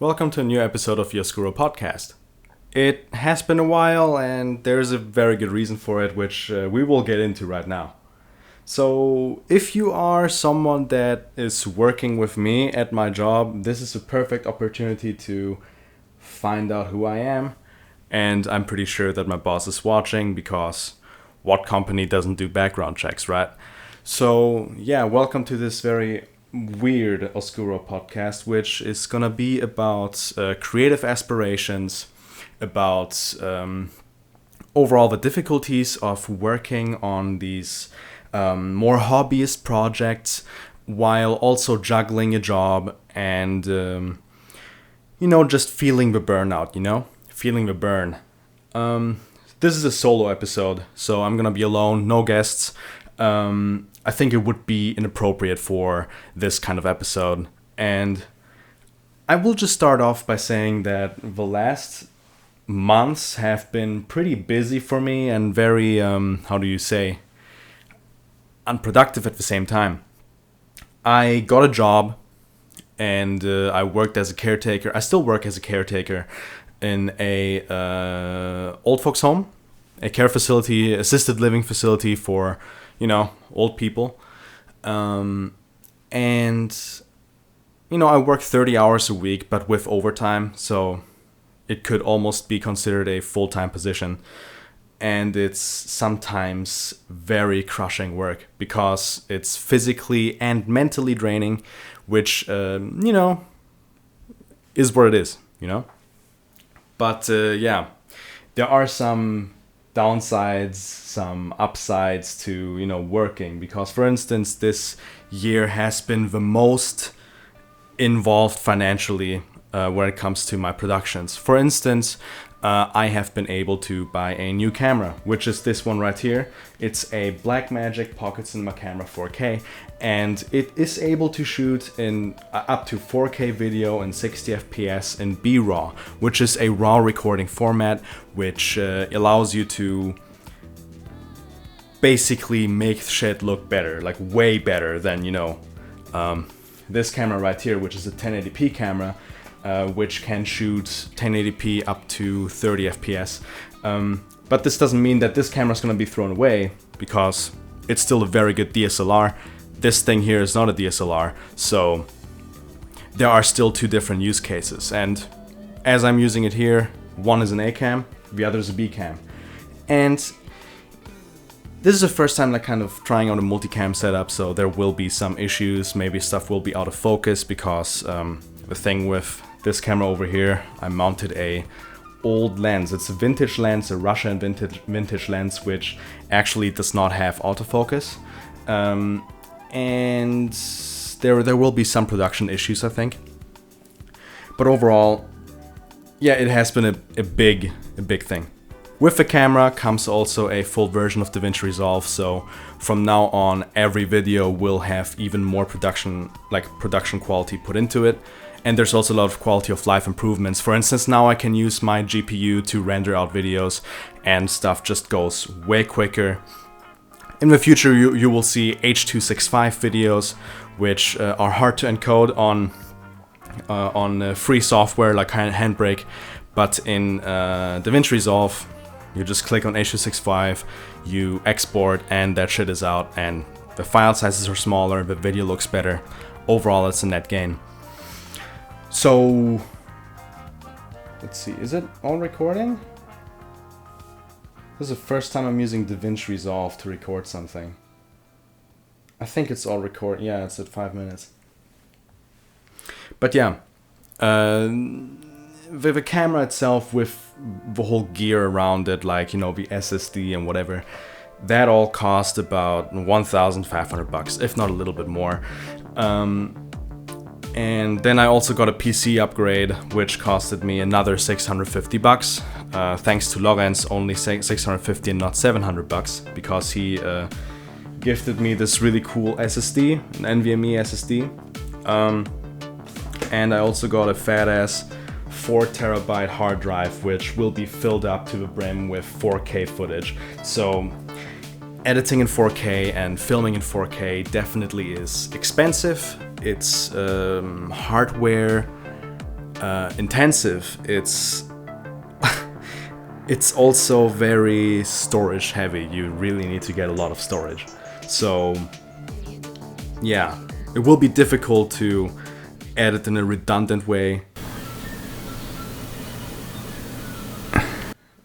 Welcome to a new episode of the Oscuro podcast. It has been a while and there's a very good reason for it, which we will get into right now. So, if you are someone that is working with me at my job, this is a perfect opportunity to find out who I am. And I'm pretty sure that my boss is watching because what company doesn't do background checks, right? So, yeah, welcome to this very weird Oscuro podcast, which is gonna be about creative aspirations, about overall the difficulties of working on these more hobbyist projects while also juggling a job and just feeling the burnout, feeling the burn. This is a solo episode, so I'm gonna be alone, no guests. I think it would be inappropriate for this kind of episode. And I will just start off by saying that the last months have been pretty busy for me and very, unproductive at the same time. I got a job and I worked as a caretaker. I still work as a caretaker in a old folks home, a care facility, assisted living facility for old people. I work 30 hours a week, but with overtime, so it could almost be considered a full-time position. And it's sometimes very crushing work because it's physically and mentally draining, which, is what it is, But, there are some downsides, some upsides to working, because for instance this year has been the most involved financially when it comes to my productions. For instance, I have been able to buy a new camera, which is this one right here. It's a Blackmagic Pocket Cinema Camera 4K, and it is able to shoot in up to 4K video and 60 FPS in LBRY, which is a raw recording format, which allows you to basically make shit look better, like way better than this camera right here, which is a 1080p camera. Which can shoot 1080p up to 30 FPS. But this doesn't mean that this camera is going to be thrown away, because it's still a very good DSLR. This thing here is not a DSLR, so there are still two different use cases. And as I'm using it here, one is an A cam, the other is a B cam. And this is the first time kind of trying out a multicam setup, so there will be some issues. Maybe stuff will be out of focus because the thing with this camera over here, I mounted a old lens. It's a vintage lens, a Russian vintage lens, which actually does not have autofocus. And there will be some production issues, I think. But overall, yeah, it has been a big thing. With the camera comes also a full version of DaVinci Resolve, so from now on every video will have even more production quality put into it. And there's also a lot of quality of life improvements. For instance, now I can use my GPU to render out videos and stuff just goes way quicker. In the future you will see H.265 videos, which are hard to encode on free software like Handbrake, but in DaVinci Resolve you just click on H.265, you export, and that shit is out, and the file sizes are smaller, the video looks better. Overall, it's a net gain. So, let's see, is it all recording? This is the first time I'm using DaVinci Resolve to record something. I think it's all recording. Yeah, it's at 5 minutes. But yeah, the camera itself with the whole gear around it, like, the SSD and whatever, that all cost about $1,500, if not a little bit more. And then I also got a PC upgrade, which costed me another $650. Thanks to Lorenz, only $650 and not $700, because he gifted me this really cool SSD, an NVMe SSD. And I also got a fat ass 4TB hard drive, which will be filled up to the brim with 4K footage. So editing in 4K and filming in 4K definitely is expensive. It's hardware intensive, it's also very storage heavy. You really need to get a lot of storage. So yeah, it will be difficult to edit in a redundant way.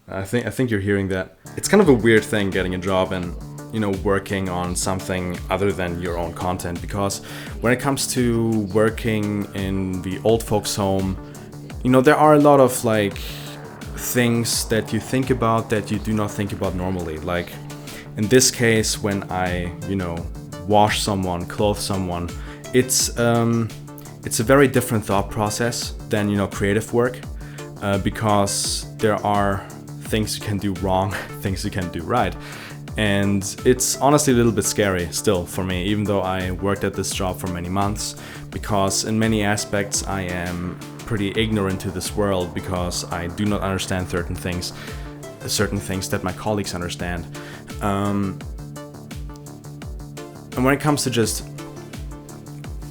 I think you're hearing that. It's kind of a weird thing getting a job and, you know, working on something other than your own content, because when it comes to working in the old folks home, you know, there are a lot of like things that you think about that you do not think about normally. Like in this case, when I, you know, wash someone, clothe someone, it's a very different thought process than, you know, creative work, because there are things you can do wrong, things you can do right. And it's honestly a little bit scary still for me, even though I worked at this job for many months, because in many aspects I am pretty ignorant to this world, because I do not understand certain things that my colleagues understand. And when it comes to just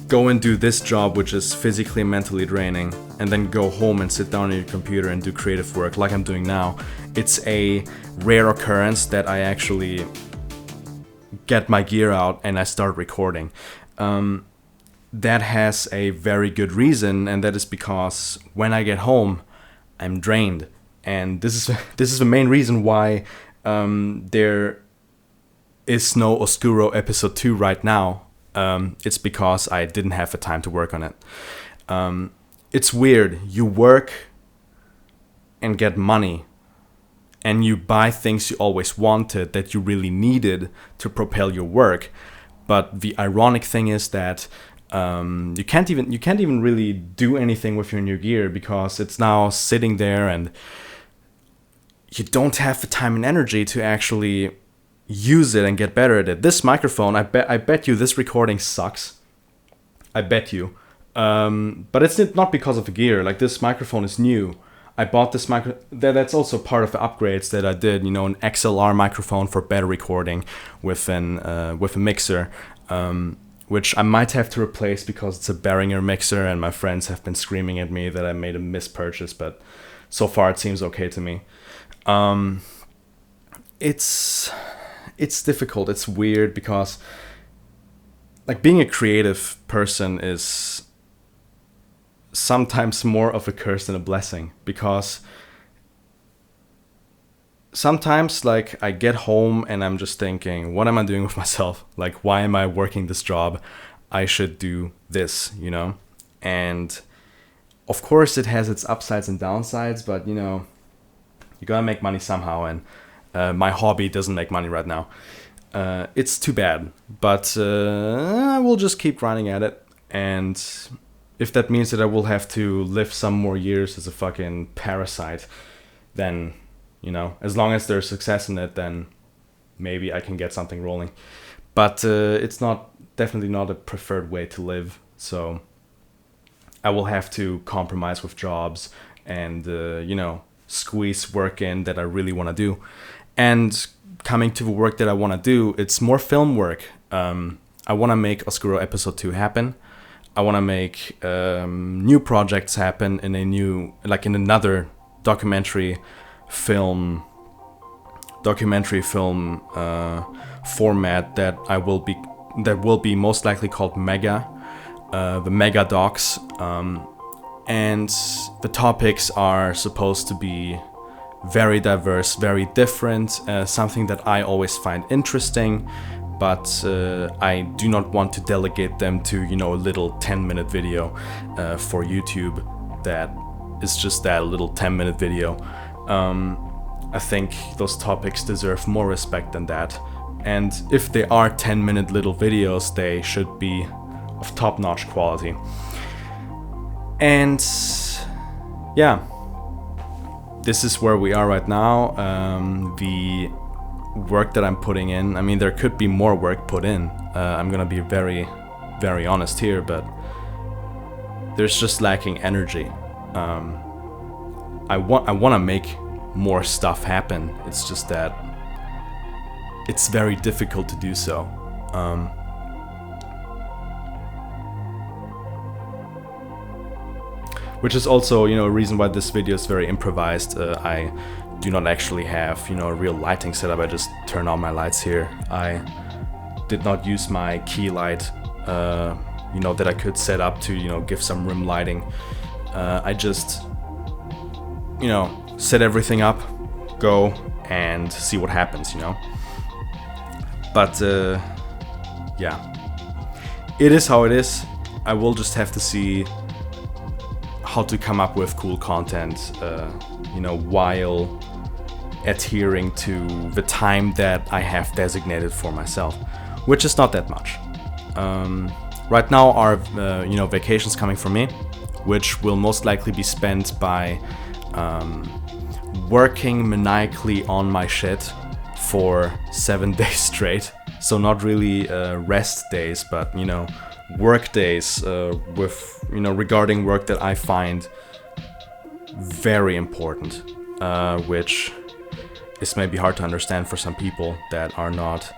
go and do this job, which is physically and mentally draining, and then go home and sit down on your computer and do creative work like I'm doing now, it's a rare occurrence that I actually get my gear out and I start recording. That has a very good reason, and that is because when I get home, I'm drained. And this is the main reason why there is no Oscuro episode 2 right now. It's because I didn't have the time to work on it. It's weird. You work and get money, and you buy things you always wanted that you really needed to propel your work. But the ironic thing is that you can't even really do anything with your new gear, because it's now sitting there and you don't have the time and energy to actually use it and get better at it. This microphone, I bet you this recording sucks. I bet you. But it's not because of the gear. Like, this microphone is new. I bought this that's also part of the upgrades that I did. You know, an XLR microphone for better recording with a mixer, which I might have to replace because it's a Behringer mixer, and my friends have been screaming at me that I made a mispurchase. But so far it seems okay to me. It's difficult. It's weird, because like being a creative person is sometimes more of a curse than a blessing, because sometimes like I get home and I'm just thinking, what am I doing with myself? Like, why am I working this job? I should do this, you know? And of course it has its upsides and downsides, but you know, you gotta make money somehow, and my hobby doesn't make money right now. It's too bad, but I will just keep grinding at it. And if that means that I will have to live some more years as a fucking parasite, then, you know, as long as there's success in it, then maybe I can get something rolling. But it's definitely not a preferred way to live. So I will have to compromise with jobs and, you know, squeeze work in that I really want to do. And coming to the work that I want to do, it's more film work. I want to make Oscuro episode 2 happen. I want to make new projects happen in another documentary film format that will be most likely called Mega, the Mega Docs, and the topics are supposed to be very diverse, very different, something that I always find interesting, but I do not want to delegate them to, you know, a little 10-minute video for YouTube that is just that little 10-minute video. I think those topics deserve more respect than that. And if they are 10-minute little videos, they should be of top-notch quality. And yeah, this is where we are right now. The work that I'm putting in, I mean, there could be more work put in. I'm gonna be very, very honest here, but there's just lacking energy. I want to make more stuff happen. It's just that it's very difficult to do so. which is also, a reason why this video is very improvised. I do not actually have, a real lighting setup. I just turn on my lights here. I did not use my key light, that I could set up to, give some room lighting. I just, set everything up, go and see what happens, But, yeah, it is how it is. I will just have to see how to come up with cool content, while adhering to the time that I have designated for myself, which is not that much. Right now are, vacations coming for me, which will most likely be spent by working maniacally on my shit for 7 days straight. So not really rest days, but work days with regarding work that I find very important, which is maybe hard to understand for some people that are not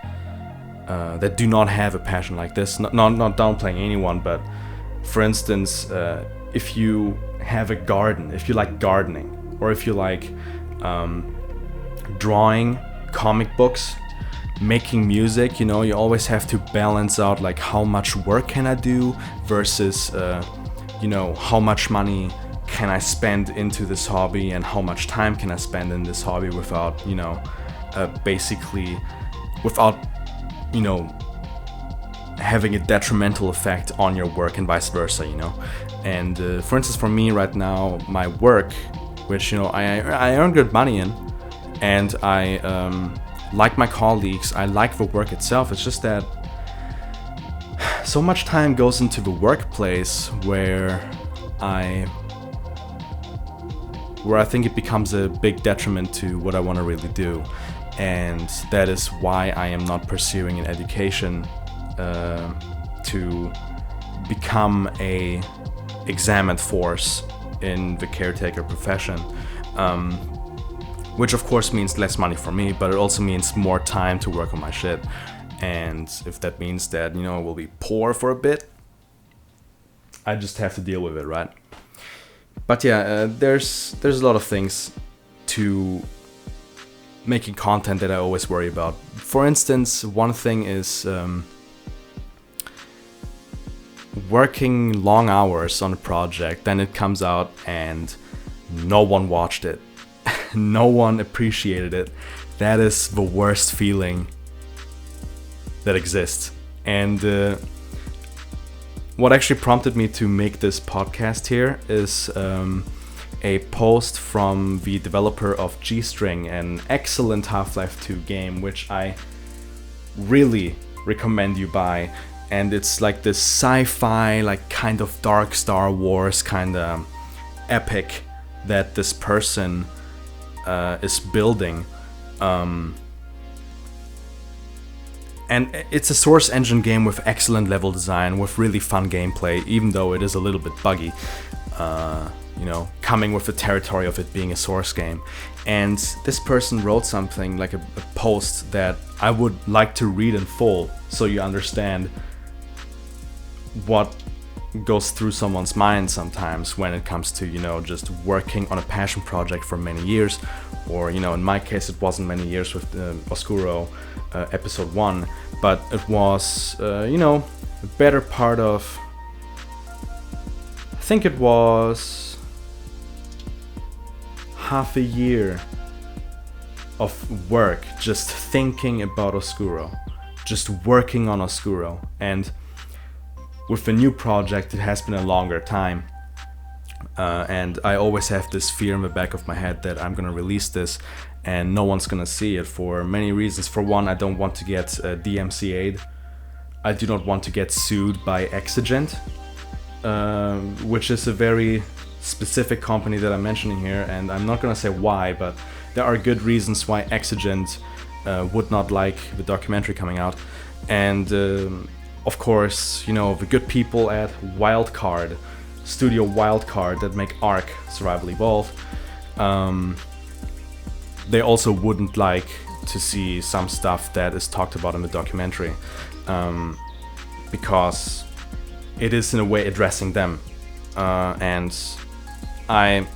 that do not have a passion like this. Not downplaying anyone, but for instance, if you have a garden, if you like gardening, or if you like drawing, comic books, making music, you always have to balance out like how much work can I do versus how much money can I spend into this hobby and how much time can I spend in this hobby without basically without having a detrimental effect on your work and vice versa, and for instance, for me right now, my work, which I earn good money in, and I like my colleagues, I like the work itself. It's just that so much time goes into the workplace where I think it becomes a big detriment to what I want to really do. And that is why I am not pursuing an education to become a examined force in the caretaker profession. Which of course means less money for me, but it also means more time to work on my shit. And if that means that, we'll be poor for a bit, I just have to deal with it, right? But yeah, there's a lot of things to making content that I always worry about. For instance, one thing is working long hours on a project, then it comes out and no one watched it. No one appreciated it. That is the worst feeling that exists. And what actually prompted me to make this podcast here is a post from the developer of G-String, an excellent Half-Life 2 game, which I really recommend you buy. And it's like this sci-fi, like kind of dark Star Wars kind of epic that this person is building. And it's a source engine game with excellent level design, with really fun gameplay, even though it is a little bit buggy, coming with the territory of it being a source game. And this person wrote something like a post that I would like to read in full, so you understand what goes through someone's mind sometimes when it comes to, just working on a passion project for many years, or, in my case, it wasn't many years with Oscuro episode 1, but it was, a better part of, I think it was half a year of work just thinking about Oscuro, just working on Oscuro. And with the new project, it has been a longer time. And I always have this fear in the back of my head that I'm gonna release this and no one's gonna see it for many reasons. For one, I don't want to get DMCA'd. I do not want to get sued by Exigent, which is a very specific company that I'm mentioning here, and I'm not gonna say why, but there are good reasons why Exigent would not like the documentary coming out. And of course, the good people at Studio Wildcard that make Ark Survival Evolved, they also wouldn't like to see some stuff that is talked about in the documentary, because it is in a way addressing them. And I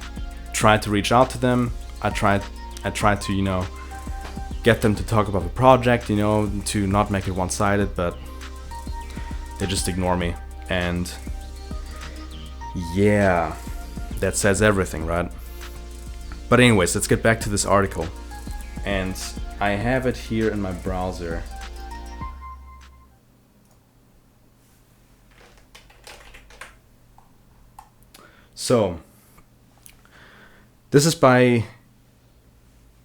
tried to reach out to them. I tried to, you know, get them to talk about the project, you know, to not make it one-sided, but they just ignore me. And yeah, that says everything, right? But anyways, let's get back to this article. And I have it here in my browser. So, this is by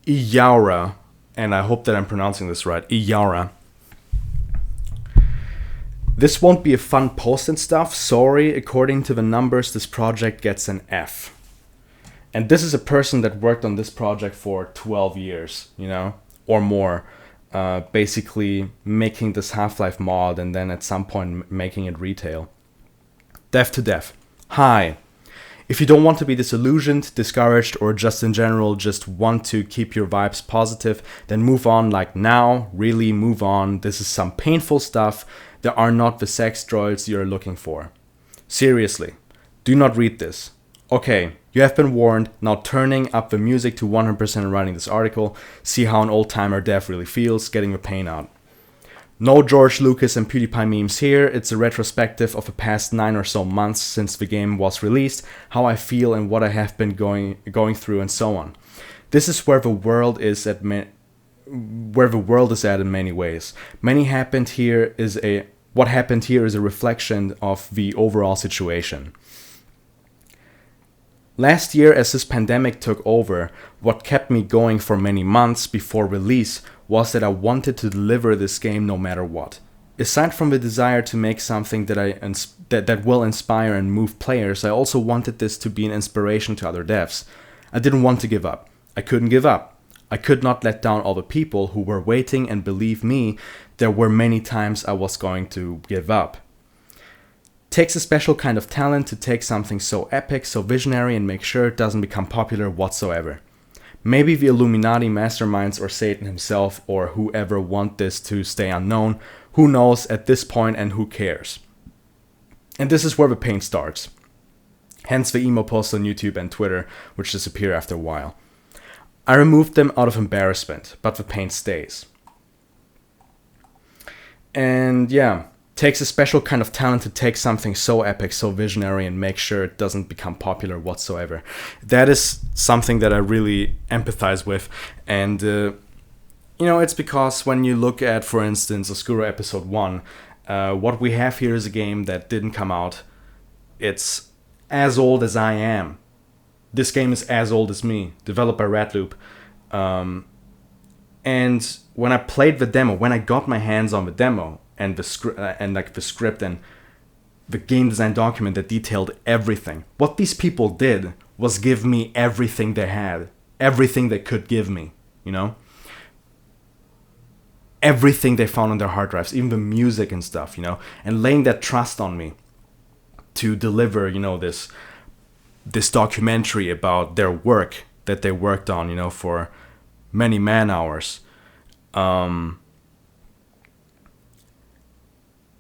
eyaura, and I hope that I'm pronouncing this right, eyaura. This won't be a fun post and stuff. Sorry, according to the numbers, this project gets an F. And this is a person that worked on this project for 12 years, you know, or more. Basically making this Half-Life mod and then at some point making it retail. Dev to dev. Hi. If you don't want to be disillusioned, discouraged, or just in general just want to keep your vibes positive, then move on like now, really move on. This is some painful stuff. There are not the sex droids you're looking for. Seriously, do not read this. Okay, you have been warned. Now turning up the music to 100% and writing this article. See how an old-timer dev really feels, getting the pain out. No George Lucas and PewDiePie memes here. It's a retrospective of the past 9 or so months since the game was released, how I feel and what I have been going through and so on. This is where the world is at in many ways. What happened here is a reflection of the overall situation. Last year, as this pandemic took over, what kept me going for many months before release was that I wanted to deliver this game no matter what. Aside from the desire to make something that will inspire and move players, I also wanted this to be an inspiration to other devs. I didn't want to give up. I couldn't give up. I could not let down all the people who were waiting, and believe me, there were many times I was going to give up. Takes a special kind of talent to take something so epic, so visionary, and make sure it doesn't become popular whatsoever. Maybe the Illuminati masterminds or Satan himself or whoever want this to stay unknown. Who knows at this point, and who cares? And this is where the pain starts. Hence the emo posts on YouTube and Twitter, which disappear after a while. I removed them out of embarrassment, but the pain stays. And yeah, takes a special kind of talent to take something so epic, so visionary, and make sure it doesn't become popular whatsoever. That is something that I really empathize with. And, it's because when you look at, for instance, Oscuro Episode 1, what we have here is a game that didn't come out. It's as old as I am. This game is as old as me, developed by Radloop. And when I played the demo, when I got my hands on the demo, and the script and the game design document that detailed everything. What these people did was give me everything they had, everything they could give me, you know? Everything they found on their hard drives, even the music and stuff, you know? And laying that trust on me to deliver, you know, this documentary about their work that they worked on, you know, for many man hours.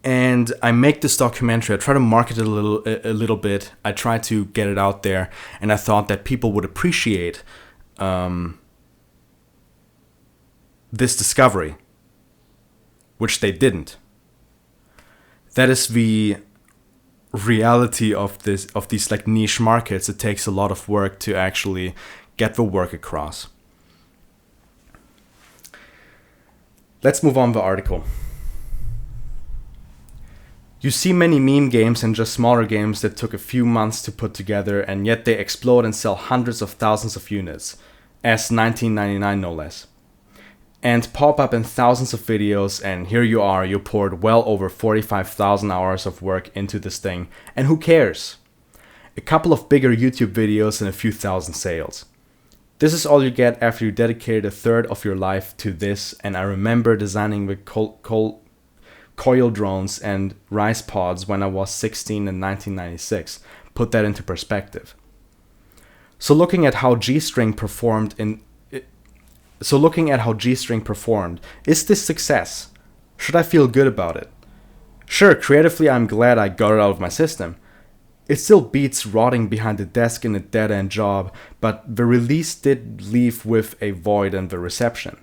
And I make this documentary. I try to market it a little bit. I try to get it out there, and I thought that people would appreciate this discovery, which they didn't. That is the reality of these like niche markets. It takes a lot of work to actually get the work across. Let's move on to the article. You see many meme games and just smaller games that took a few months to put together, and yet they explode and sell hundreds of thousands of units, as $19.99 no less. And pop up in thousands of videos, and here you are, you poured well over 45,000 hours of work into this thing, and who cares? A couple of bigger YouTube videos and a few thousand sales. This is all you get after you dedicated a third of your life to this, and I remember designing the coil drones and rice pods when I was 16 in 1996. Put that into perspective. So looking at how G-String performed, is this success? Should I feel good about it? Sure, creatively I'm glad I got it out of my system. It still beats rotting behind a desk in a dead-end job, but the release did leave with a void in the reception.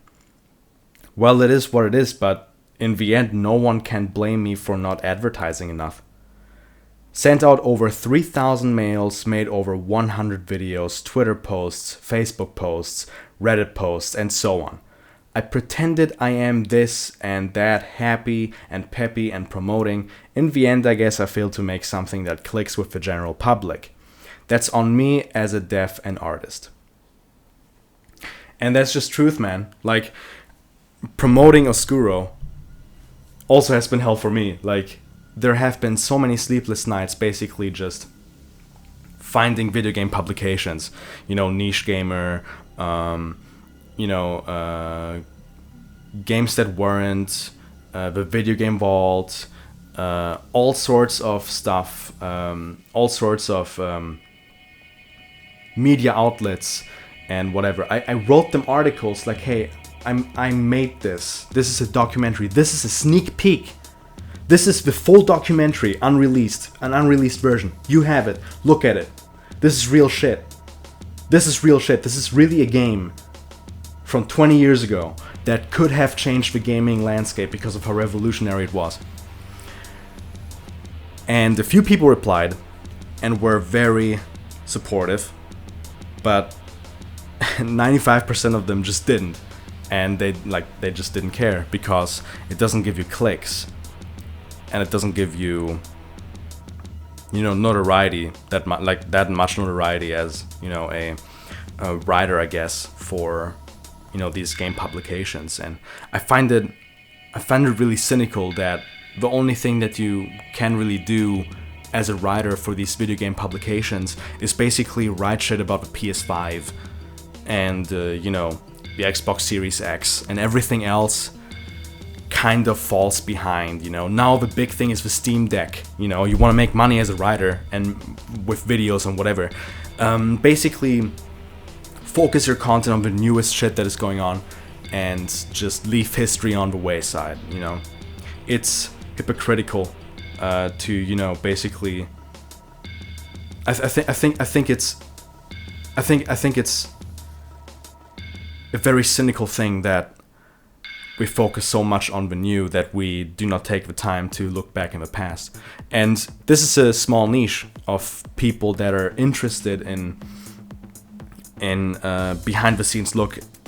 Well, it is what it is, but in the end, no one can blame me for not advertising enough. Sent out over 3,000 mails, made over 100 videos, Twitter posts, Facebook posts, Reddit posts, and so on. I pretended I am this and that, happy and peppy and promoting. In the end, I guess I failed to make something that clicks with the general public. That's on me as a dev and artist. And that's just truth, man. Like, promoting Oscuro also has been hell for me. Like, there have been so many sleepless nights basically just finding video game publications, Niche Gamer, Games That Weren't, the Video Game Vault, all sorts of stuff, all sorts of media outlets and whatever. I wrote them articles like, hey, I made this. This is a documentary. This is a sneak peek. This is the full documentary, unreleased, an unreleased version. You have it. Look at it. This is real shit. This is real shit. This is really a game from 20 years ago that could have changed the gaming landscape because of how revolutionary it was. And a few people replied and were very supportive, but 95% of them just didn't. And they just didn't care because it doesn't give you clicks. And it doesn't give you, notoriety, that much notoriety as, a writer, I guess, for, these game publications. And I find it really cynical that the only thing that you can really do as a writer for these video game publications is basically write shit about the PS5 and, the Xbox Series X, and everything else kind of falls behind. Now the big thing is the Steam Deck. You want to make money as a writer and with videos and whatever. Basically focus your content on the newest shit that is going on and just leave history on the wayside. It's hypocritical to basically I think it's a very cynical thing that we focus so much on the new that we do not take the time to look back in the past. And this is a small niche of people that are interested in behind the scenes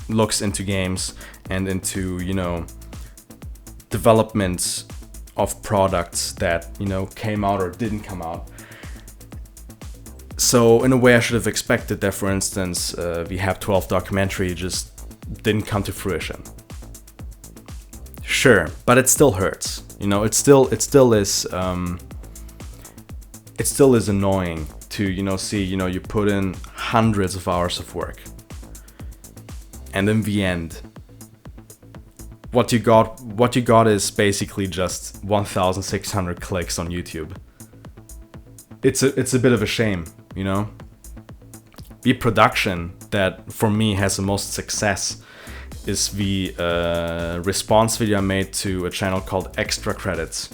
looks into games and into, developments of products that, came out or didn't come out. So in a way I should have expected that, for instance, the Hab 12 documentary just didn't come to fruition. Sure, but it still hurts. It still is annoying to see you put in hundreds of hours of work, and in the end, what you got is basically just 1,600 clicks on YouTube. It's a bit of a shame, The production that for me has the most success is the response video I made to a channel called Extra Credits,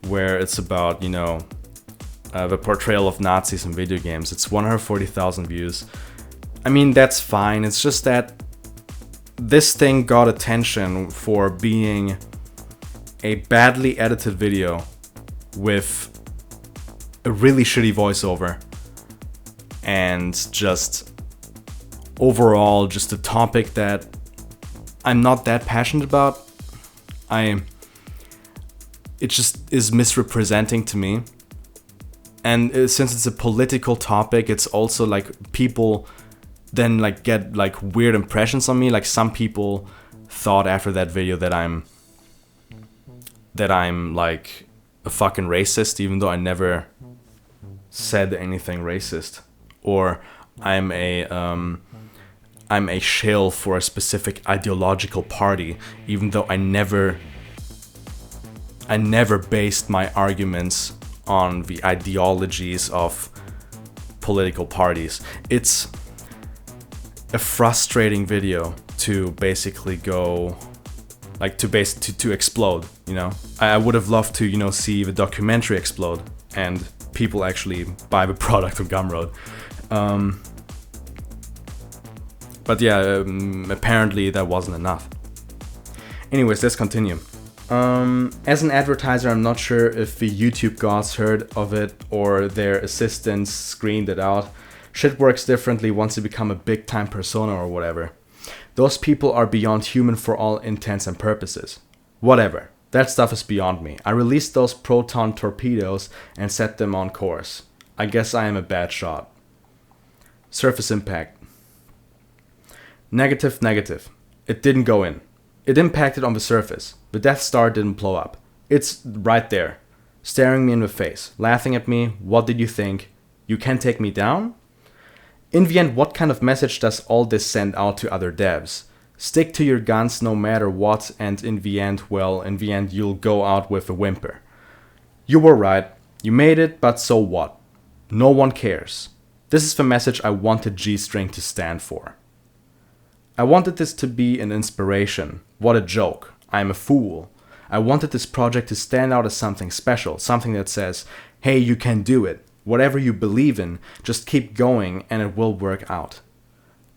where it's about, the portrayal of Nazis in video games. It's 140,000 views. I mean, that's fine. It's just that this thing got attention for being a badly edited video with a really shitty voiceover and just overall just a topic that I'm not that passionate about. It just is misrepresenting to me. And since it's a political topic, it's also like people then get weird impressions on me. Like some people thought after that video that I'm like a fucking racist, even though I never said anything racist. Or I'm a shill for a specific ideological party, even though I never based my arguments on the ideologies of political parties. It's a frustrating video to basically go to explode. I would have loved to see the documentary explode and people actually buy the product on Gumroad. But yeah, apparently that wasn't enough. Anyways, let's continue. As an advertiser, I'm not sure if the YouTube gods heard of it or their assistants screened it out. Shit works differently once you become a big time persona or whatever. Those people are beyond human for all intents and purposes. Whatever. That stuff is beyond me. I released those proton torpedoes and set them on course. I guess I am a bad shot. Surface impact. Negative, negative. It didn't go in. It impacted on the surface. The Death Star didn't blow up. It's right there, staring me in the face, laughing at me. What did you think? You can take me down? In the end, what kind of message does all this send out to other devs? Stick to your guns no matter what, and in the end, you'll go out with a whimper. You were right. You made it, but so what? No one cares. This is the message I wanted G-String to stand for. I wanted this to be an inspiration. What a joke. I'm a fool. I wanted this project to stand out as something special, something that says, hey, you can do it. Whatever you believe in, just keep going and it will work out.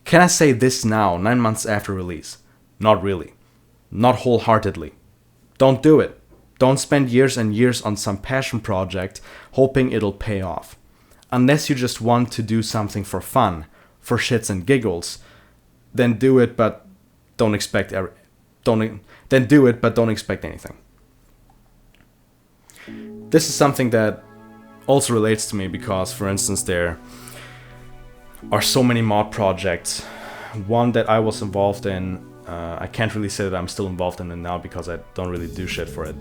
Can I say this now, 9 months after release? Not really. Not wholeheartedly. Don't do it. Don't spend years and years on some passion project hoping it'll pay off. Unless you just want to do something for fun, for shits and giggles, then do it, but don't expect anything. This is something that also relates to me because, for instance, there are so many mod projects. One that I was involved in, I can't really say that I'm still involved in it now because I don't really do shit for it.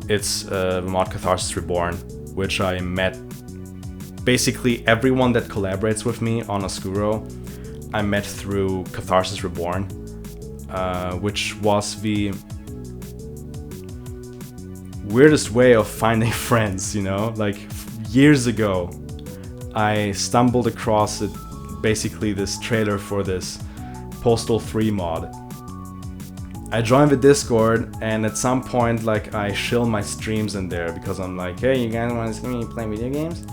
It's mod Catharsis Reborn, which I met basically everyone that collaborates with me on Oscuro. I met through Catharsis Reborn, which was the weirdest way of finding friends, you know? Like, years ago, I stumbled across basically this trailer for this Postal 3 mod. I joined the Discord, and at some point, like, I shill my streams in there because I'm like, hey, you guys want to see me play video games?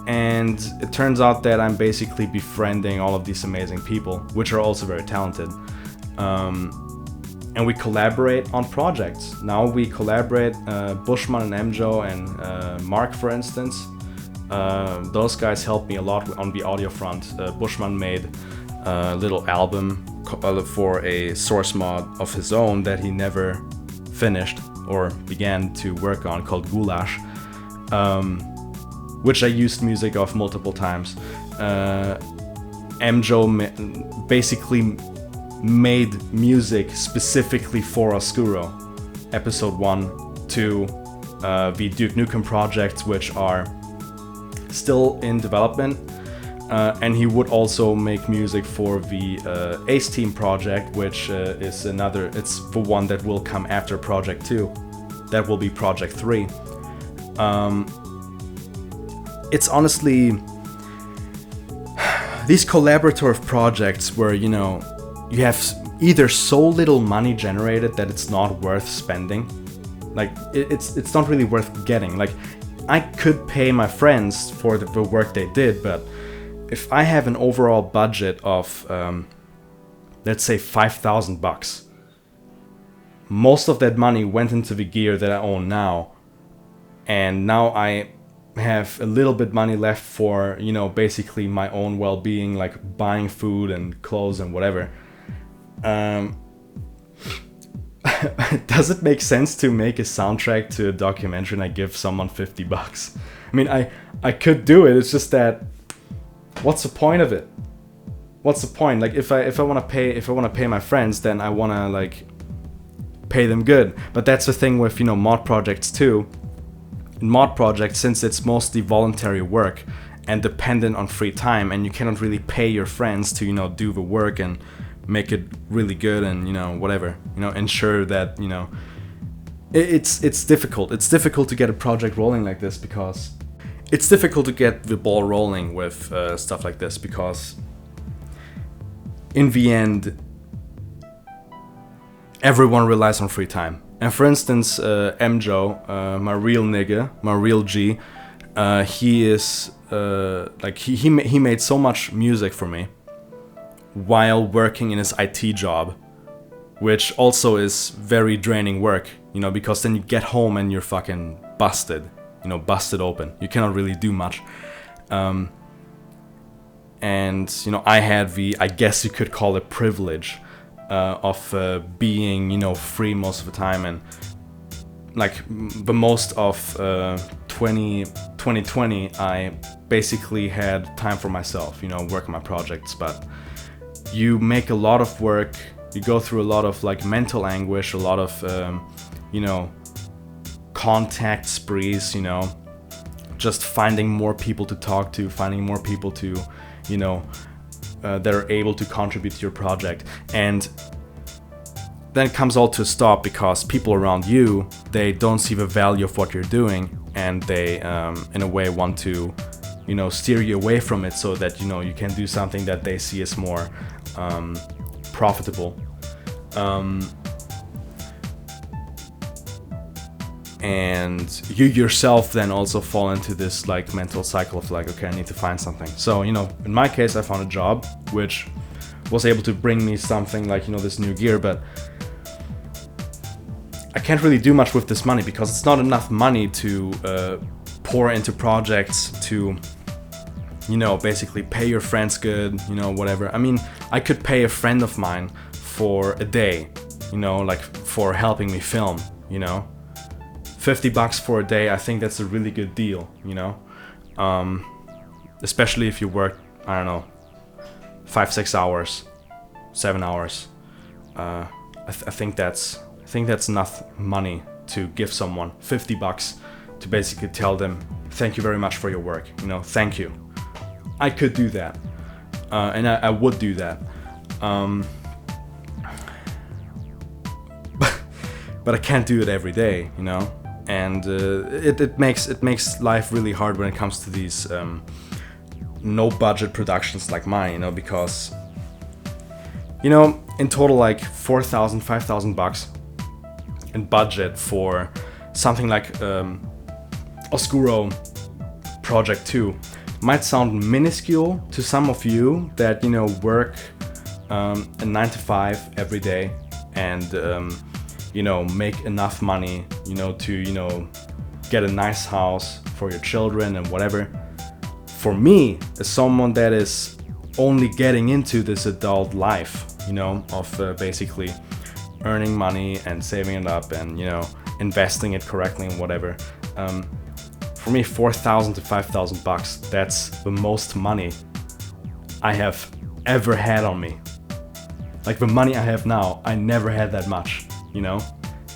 And it turns out that I'm basically befriending all of these amazing people, which are also very talented. And we collaborate on projects. Now we collaborate, Bushmann and Emjoe and Mark, for instance. Those guys helped me a lot on the audio front. Bushmann made a little album for a source mod of his own that he never finished or began to work on, called Goulash. Which I used music of multiple times. Emjoe basically made music specifically for Oscuro. Episode 1, 2, the Duke Nukem projects, which are still in development. And he would also make music for the Ace Team project, which is it's the one that will come after Project 2. That will be Project 3. It's honestly these collaborative projects where, you know, you have either so little money generated that it's not worth spending. Like, it's not really worth getting. Like, I could pay my friends for the work they did, but if I have an overall budget of, let's say $5,000, most of that money went into the gear that I own now, and now I have a little bit money left for, you know, basically my own well-being, like buying food and clothes and whatever. Does it make sense to make a soundtrack to a documentary and I give someone $50? I mean, I could do it. It's just that, what's the point of it? What's the point? Like, if I want to pay my friends, then I want to, like, pay them good. But that's the thing with, you know, mod projects too. In mod projects, since it's mostly voluntary work and dependent on free time, and you cannot really pay your friends to, you know, do the work and make it really good and, you know, whatever, you know, ensure that, you know, it's difficult. It's difficult to get a project rolling like this because it's difficult to get the ball rolling with stuff like this because in the end, everyone relies on free time. And for instance, Emjoe, my real nigga, my real G, He is like he made so much music for me while working in his IT job, which also is very draining work, you know, because then you get home and you're fucking busted, you know, busted open. You cannot really do much. And, you know, I had the, I guess you could call it privilege of being, you know, free most of the time. And like the most of 2020, I basically had time for myself, you know, work on my projects. But you make a lot of work, you go through a lot of like mental anguish, a lot of, you know, contact sprees, you know, just finding more people to talk to, finding more people to, you know, that are able to contribute to your project. And then it comes all to a stop because people around you, they don't see the value of what you're doing, and they in a way want to, you know, steer you away from it so that, you know, you can do something that they see as more profitable. And you yourself then also fall into this like mental cycle of like, okay, I need to find something. So, you know, in my case, I found a job which was able to bring me something like, you know, this new gear, but I can't really do much with this money because it's not enough money to pour into projects, to, you know, basically pay your friends good, you know, whatever. I mean, I could pay a friend of mine for a day, you know, like for helping me film, you know. $50 for a day, I think that's a really good deal, you know. Especially if you work, I don't know, 5-6 hours, 7 hours. I think that's enough money to give someone $50 to basically tell them thank you very much for your work, you know, thank you. I could do that, and I would do that, but I can't do it every day, you know. And it makes life really hard when it comes to these no budget productions like mine, you know, because, you know, in total like $4,000, $5,000 in budget for something like Oscuro Project 2 might sound minuscule to some of you that, you know, work a 9 to 5 every day and you know, make enough money, you know, to, you know, get a nice house for your children and whatever. For me, as someone that is only getting into this adult life, you know, of basically earning money and saving it up and, you know, investing it correctly and whatever, for me, $4,000 to $5,000, that's the most money I have ever had on me. Like the money I have now, I never had that much. You know,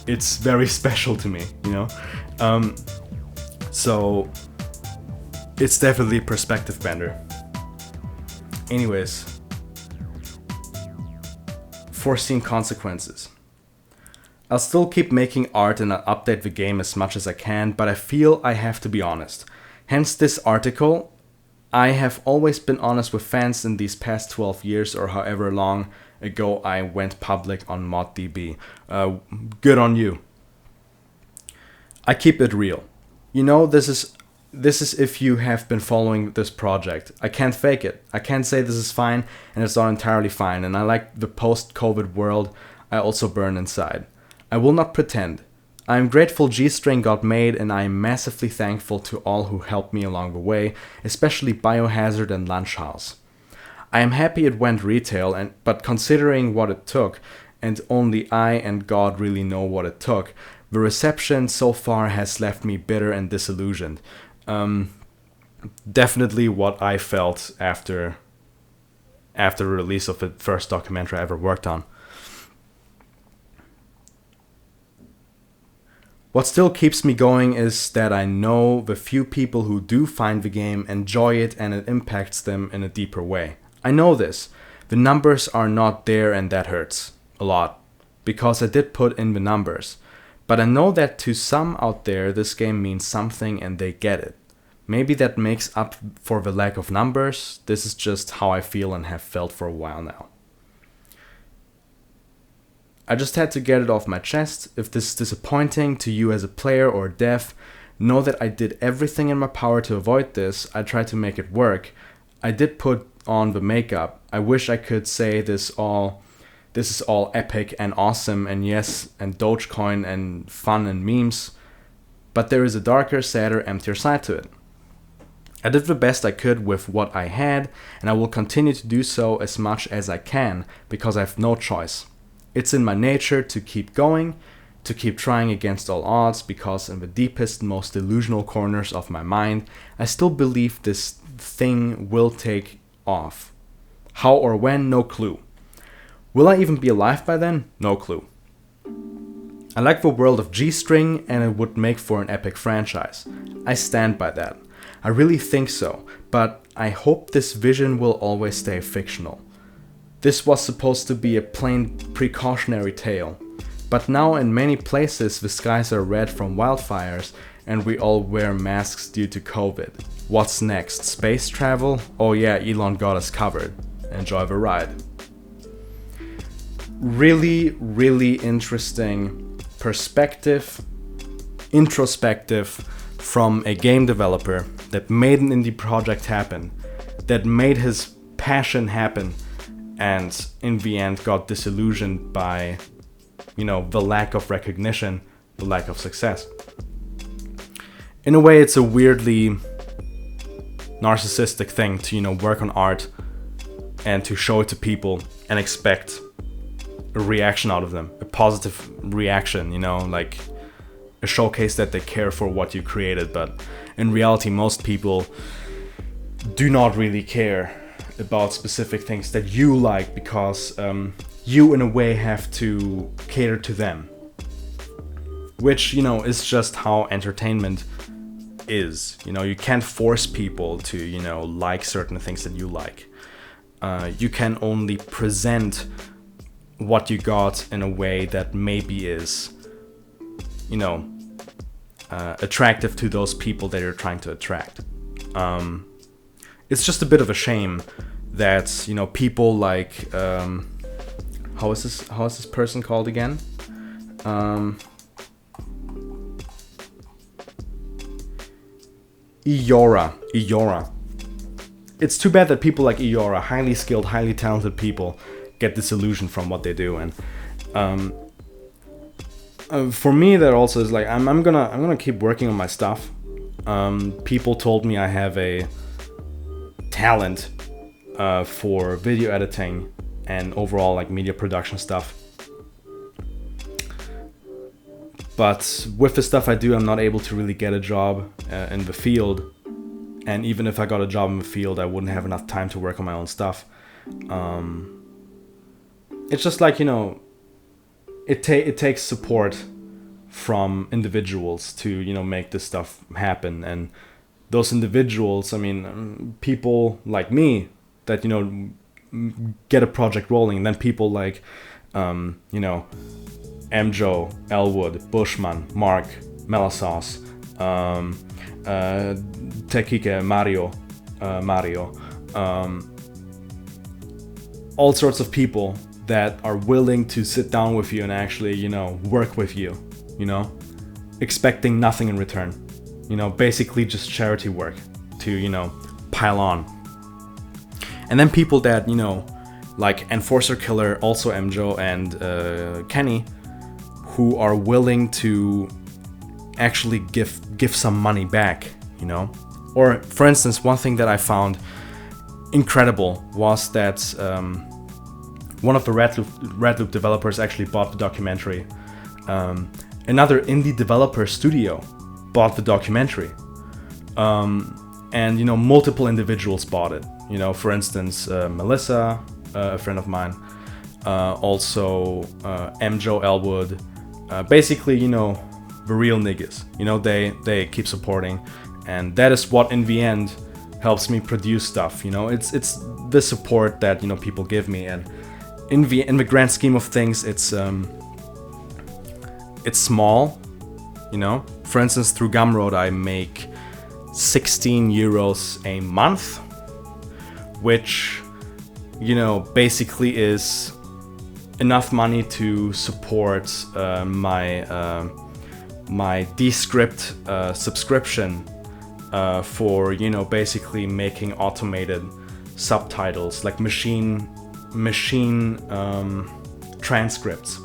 it's very special to me, you know. So it's definitely a perspective bender. Anyways, foreseen consequences. I'll still keep making art and I'll update the game as much as I can, but I feel I have to be honest. Hence this article. I have always been honest with fans in these past 12 years or however long ago I went public on ModDB. Good on you. I keep it real. You know, this is if you have been following this project. I can't fake it. I can't say this is fine and it's not entirely fine. And I like the post-COVID world. I also burn inside. I will not pretend. I am grateful G-String got made, and I am massively thankful to all who helped me along the way, especially Biohazard and Lunch House. I am happy it went retail, but considering what it took, and only I and God really know what it took, the reception so far has left me bitter and disillusioned. Definitely what I felt after the release of the first documentary I ever worked on. What still keeps me going is that I know the few people who do find the game enjoy it and it impacts them in a deeper way. I know this. The numbers are not there and that hurts a lot because I did put in the numbers. But I know that to some out there this game means something and they get it. Maybe that makes up for the lack of numbers. This is just how I feel and have felt for a while now. I just had to get it off my chest. If this is disappointing to you as a player or dev, know that I did everything in my power to avoid this. I tried to make it work. I did put on the makeup. I wish I could say this is all epic and awesome and yes, and Dogecoin and fun and memes, but there is a darker, sadder, emptier side to it. I did the best I could with what I had, and I will continue to do so as much as I can, because I have no choice. It's in my nature to keep going, to keep trying against all odds, because in the deepest, most delusional corners of my mind, I still believe this thing will take off. How or when, no clue. Will I even be alive by then? No clue. I like the world of G-String, and it would make for an epic franchise. I stand by that. I really think so, but I hope this vision will always stay fictional. This was supposed to be a plain precautionary tale, but now in many places the skies are red from wildfires and we all wear masks due to COVID. What's next? Space travel? Oh yeah, Elon got us covered. Enjoy the ride. Really, really interesting perspective, introspective, from a game developer that made an indie project happen, that made his passion happen, and in the end got disillusioned by, the lack of recognition, the lack of success. In a way, it's a weirdly narcissistic thing to, work on art and to show it to people and expect a reaction out of them, a positive reaction, like a showcase that they care for what you created. But in reality, most people do not really care about specific things that you like, because you in a way have to cater to them, which is just how entertainment is. You can't force people to like certain things that you like. You can only present what you got in a way that maybe is attractive to those people that you're trying to attract. It's just a bit of a shame that people like how is this person called again? Eyaura. It's too bad that people like Eyaura, highly skilled, highly talented people, get disillusioned from what they do. And for me, that also is like I'm gonna keep working on my stuff. People told me I have a talent for video editing and overall like media production stuff. But with the stuff I do, I'm not able to really get a job in the field. And even if I got a job in the field, I wouldn't have enough time to work on my own stuff. It's just like, it takes support from individuals to, make this stuff happen. And those individuals, people like me that, get a project rolling. And then people like, Emjoe, Elwood, Bushmann, Mark, Melasauce, Tekike, Mario, all sorts of people that are willing to sit down with you and actually, work with you, expecting nothing in return, basically just charity work to, pile on. And then people that, like Enforcer Killer, also Emjoe and Kenny, who are willing to actually give some money back, Or, for instance, one thing that I found incredible was that one of the Red Loop developers actually bought the documentary. Another indie developer studio bought the documentary. And, multiple individuals bought it. For instance, Melissa, a friend of mine, also Emjoe, Elwood, basically, the real niggas. They keep supporting, and that is what in the end helps me produce stuff. It's the support that people give me, and in the grand scheme of things, it's small. For instance, through Gumroad, I make 16 euros a month, which basically is enough money to support my my Descript subscription for, you know, basically making automated subtitles, like machine transcripts,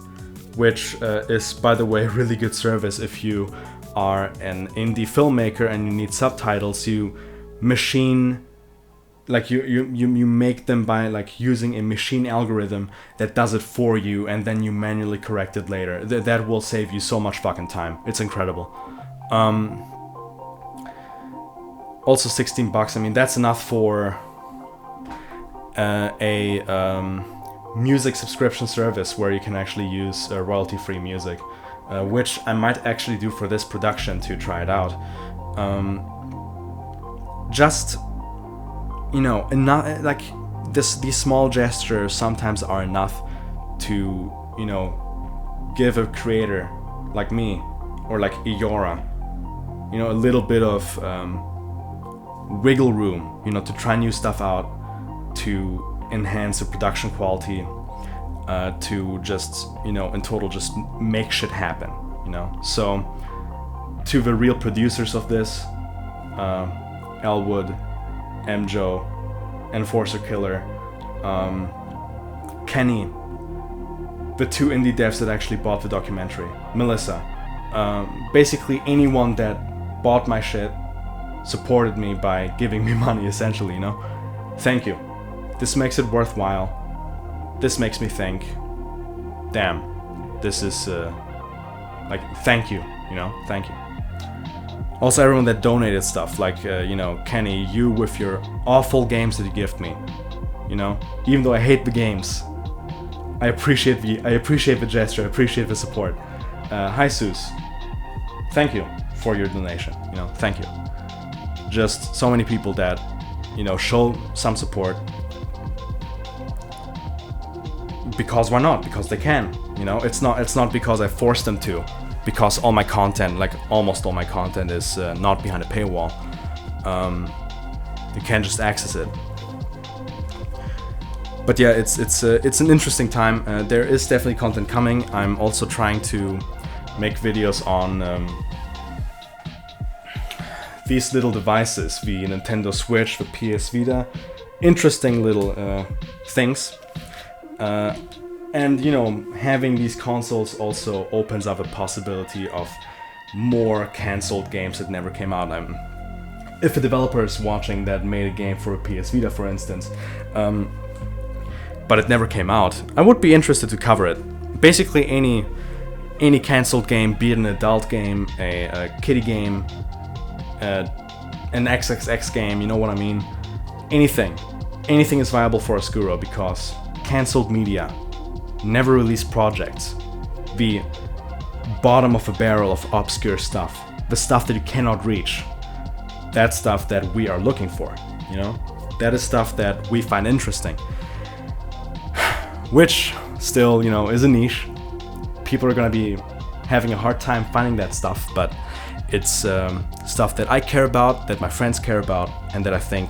which is, by the way, a really good service if you are an indie filmmaker and you need subtitles. You machine, like you make them by like using a machine algorithm that does it for you, and then you manually correct it later. That will save you so much fucking time. It's incredible. Also $16. I mean, that's enough for a music subscription service where you can actually use royalty-free music, which I might actually do for this production to try it out. Just, you know, enough, like these small gestures sometimes are enough to, you know, give a creator like me or like eyaura, you know, a little bit of wiggle room, you know, to try new stuff out, to enhance the production quality, to just, you know, in total just make shit happen, you know. So to the real producers of this, Elwood, Emjoe, Enforcer Killer, Kenny, the two indie devs that actually bought the documentary, Melissa, basically anyone that bought my shit, supported me by giving me money, essentially, you know. Thank you. This makes it worthwhile. This makes me think, damn, this is like, thank you, you know, thank you. Also, everyone that donated stuff, like, you know, Kenny, you with your awful games that you gift me, you know, even though I hate the games, I appreciate the gesture, I appreciate the support. Hi, Zeus, thank you for your donation, you know, thank you. Just so many people that, you know, show some support. Because why not? Because they can, you know. It's not because I forced them to, because all my content, like almost all my content, is not behind a paywall. You can just access it. But yeah, it's an interesting time. There is definitely content coming. I'm also trying to make videos on these little devices, the Nintendo Switch, the PS Vita. Interesting little things. And, you know, having these consoles also opens up a possibility of more cancelled games that never came out. If a developer is watching that made a game for a PS Vita, for instance, but it never came out, I would be interested to cover it. Basically any cancelled game, be it an adult game, a kiddie game, an XXX game, you know what I mean? Anything is viable for Oscuro, because cancelled media, never released projects, the bottom of a barrel of obscure stuff, the stuff that you cannot reach, that's stuff that we are looking for, you know? That is stuff that we find interesting. Which still, you know, is a niche. People are gonna be having a hard time finding that stuff, but it's stuff that I care about, that my friends care about, and that I think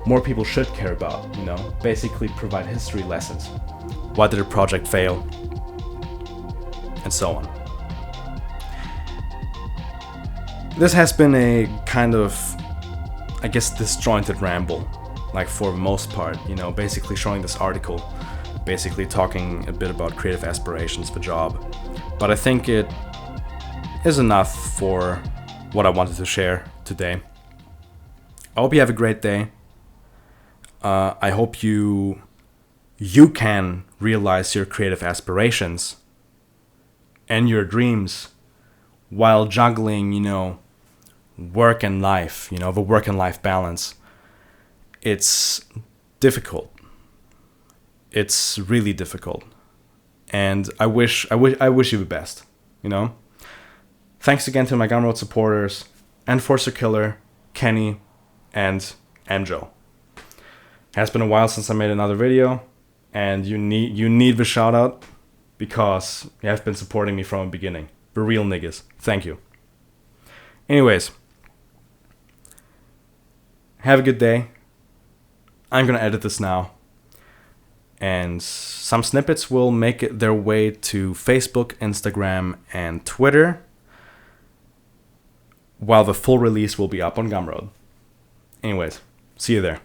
more people should care about, you know? Basically provide history lessons. Why did a project fail? And so on. This has been a kind of, I guess, disjointed ramble, like for the most part, you know, basically showing this article, basically talking a bit about creative aspirations, the job. But I think it is enough for what I wanted to share today. I hope you have a great day. I hope you can realize your creative aspirations and your dreams while juggling, you know, work and life, you know, the work and life balance. It's difficult. It's really difficult. And I wish you the best, you know? Thanks again to my Gumroad supporters, Enforcer Killer, Kenny, and Emjoe. Has been a while since I made another video, and you need the shout out because you have been supporting me from the beginning. The real niggas. Thank you. Anyways, have a good day. I'm gonna edit this now, and some snippets will make their way to Facebook, Instagram, and Twitter. while the full release will be up on Gumroad. Anyways, see you there.